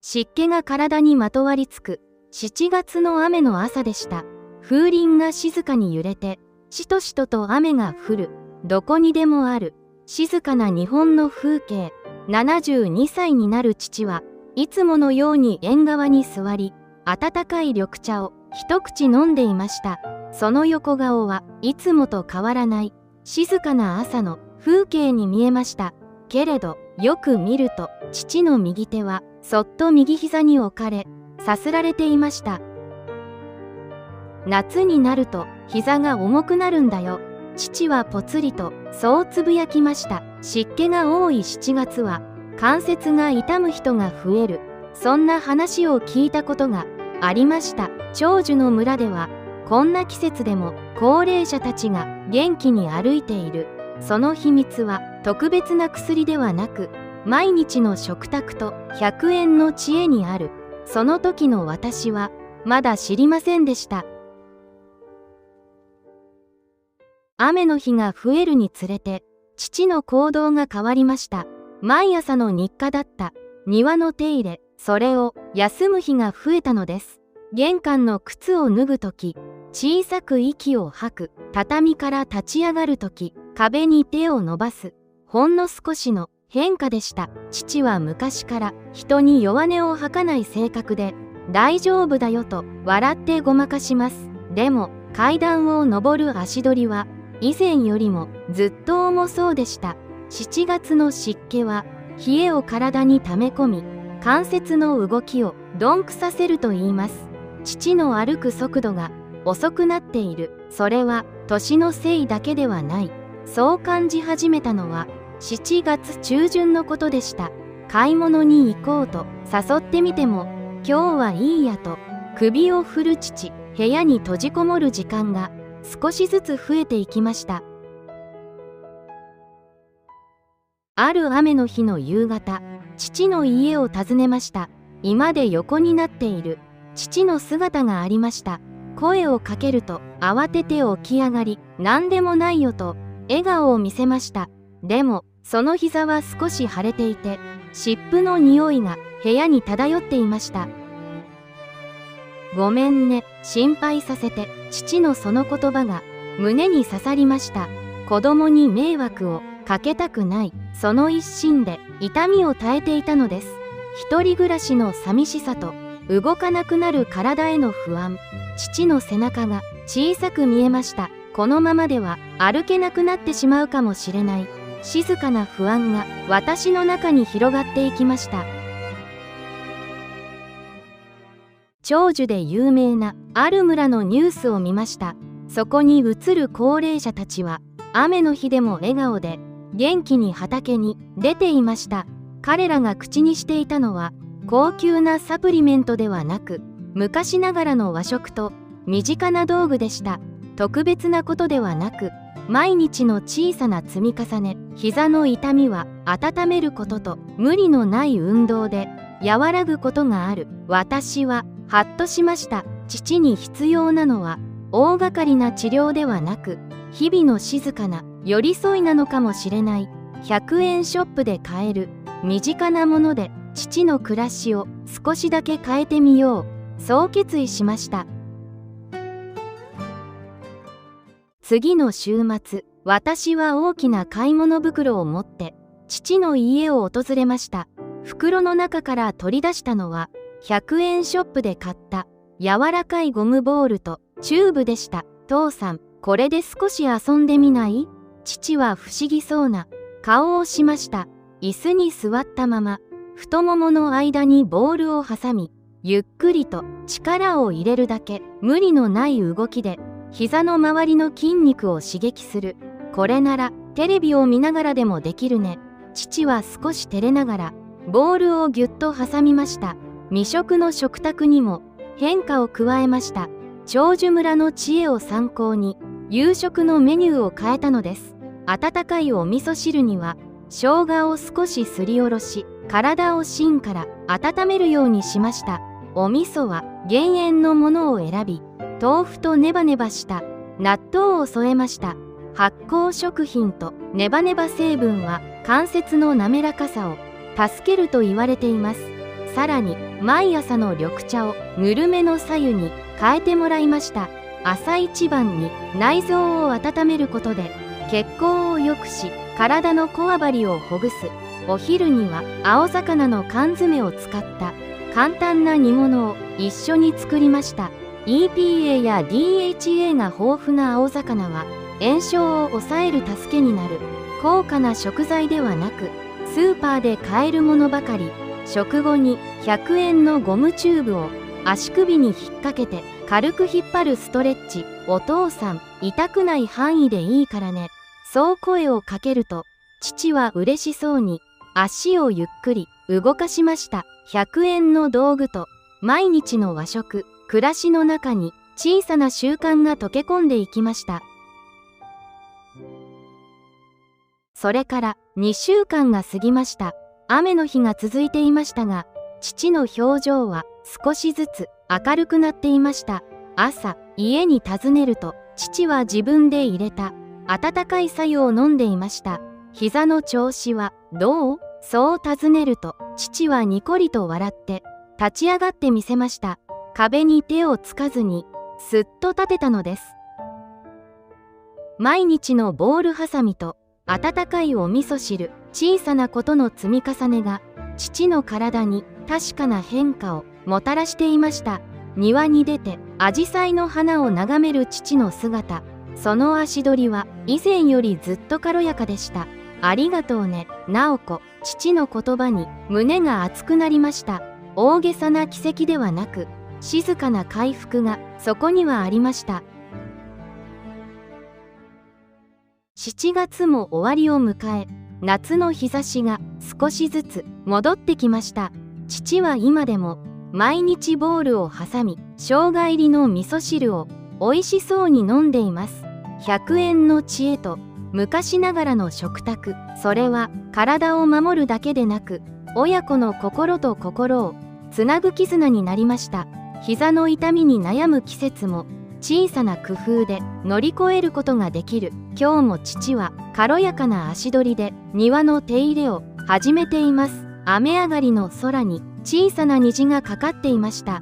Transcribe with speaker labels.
Speaker 1: 湿気が体にまとわりつく7月の雨の朝でした。風鈴が静かに揺れて、しとしとと雨が降る。どこにでもある静かな日本の風景。72歳になる父はいつものように縁側に座り、温かい緑茶を一口飲んでいました。その横顔はいつもと変わらない静かな朝の風景に見えました。けれどよく見ると父の右手はそっと右膝に置かれさすられていました。夏になると膝が重くなるんだよ。父はぽつりとそうつぶやきました。湿気が多い7月は関節が痛む人が増える、そんな話を聞いたことがありました。長寿の村ではこんな季節でも高齢者たちが元気に歩いている。その秘密は特別な薬ではなく毎日の食卓と100円の知恵にある。その時の私はまだ知りませんでした。雨の日が増えるにつれて父の行動が変わりました。毎朝の日課だった庭の手入れ、それを休む日が増えたのです。玄関の靴を脱ぐとき、小さく息を吐く、畳から立ち上がるとき、壁に手を伸ばす、ほんの少しの変化でした。父は昔から人に弱音を吐かない性格で、大丈夫だよと笑ってごまかします。でも階段を上る足取りは以前よりもずっと重そうでした。7月の湿気は冷えを体に溜め込み、関節の動きを鈍くさせるといいます。父の歩く速度が遅くなっている。それは年のせいだけではない。そう感じ始めたのは7月中旬のことでした。買い物に行こうと誘ってみても、今日はいいやと首を振る父。部屋に閉じこもる時間が少しずつ増えていきました。ある雨の日の夕方、父の家を訪ねました。居間で横になっている父の姿がありました。声をかけると慌てて起き上がり、何でもないよと笑顔を見せました。でもその膝は少し腫れていて、湿布の匂いが部屋に漂っていました。ごめんね、心配させて。父のその言葉が胸に刺さりました。子供に迷惑をかけたくない、その一心で痛みを耐えていたのです。一人暮らしの寂しさと動かなくなる体への不安。父の背中が小さく見えました。このままでは歩けなくなってしまうかもしれない。静かな不安が私の中に広がっていきました。長寿で有名なある村のニュースを見ました。そこに映る高齢者たちは雨の日でも笑顔で元気に畑に出ていました。彼らが口にしていたのは高級なサプリメントではなく、昔ながらの和食と身近な道具でした。特別なことではなく、毎日の小さな積み重ね。膝の痛みは温めることと無理のない運動で和らぐことがある。私はハッとしました。父に必要なのは大掛かりな治療ではなく、日々の静かな寄り添いなのかもしれない。100円ショップで買える身近なもので父の暮らしを少しだけ変えてみよう、そう決意しました。次の週末、私は大きな買い物袋を持って父の家を訪れました。袋の中から取り出したのは100円ショップで買った柔らかいゴムボールとチューブでした。父さん、これで少し遊んでみない？父は不思議そうな顔をしました。椅子に座ったまま、太ももの間にボールを挟み、ゆっくりと力を入れるだけ。無理のない動きで膝の周りの筋肉を刺激する。これならテレビを見ながらでもできるね。父は少し照れながらボールをぎゅっと挟みました。未食の食卓にも変化を加えました。長寿村の知恵を参考に夕食のメニューを変えたのです。温かいお味噌汁には生姜を少しすりおろし、体を芯から温めるようにしました。お味噌は減塩のものを選び、豆腐とネバネバした納豆を添えました。発酵食品とネバネバ成分は関節の滑らかさを助けると言われています。さらに毎朝の緑茶をぬるめの白湯に変えてもらいました。朝一番に内臓を温めることで血行を良くし、体のこわばりをほぐす。お昼には青魚の缶詰を使った簡単な煮物を一緒に作りました。EPA や DHA が豊富な青魚は炎症を抑える助けになる高価な食材ではなく、スーパーで買えるものばかり。食後に100円のゴムチューブを足首に引っ掛けて軽く引っ張るストレッチ。お父さん、痛くない範囲でいいからね。そう声をかけると、父は嬉しそうに足をゆっくり動かしました。100円の道具と毎日の和食、暮らしの中に小さな習慣が溶け込んでいきました。それから2週間が過ぎました。雨の日が続いていましたが、父の表情は少しずつ明るくなっていました。朝、家に訪ねると、父は自分で入れた温かい白湯を飲んでいました。膝の調子はどう？そう尋ねると、父はにこりと笑って立ち上がってみせました。壁に手をつかずにすっと立てたのです。毎日のボールハサミと温かいお味噌汁、小さなことの積み重ねが父の体に確かな変化をもたらしていました。庭に出てアジサイの花を眺める父の姿、その足取りは以前よりずっと軽やかでした。ありがとうね、直子。父の言葉に胸が熱くなりました。大げさな奇跡ではなく、静かな回復がそこにはありました。7月も終わりを迎え、夏の日差しが少しずつ戻ってきました。父は今でも毎日ボウルを挟み、生姜入りの味噌汁を美味しそうに飲んでいます。100円の知恵と昔ながらの食卓、それは体を守るだけでなく、親子の心と心をつなぐ絆になりました。膝の痛みに悩む季節も小さな工夫で乗り越えることができる。今日も父は軽やかな足取りで庭の手入れを始めています。雨上がりの空に小さな虹がかかっていました。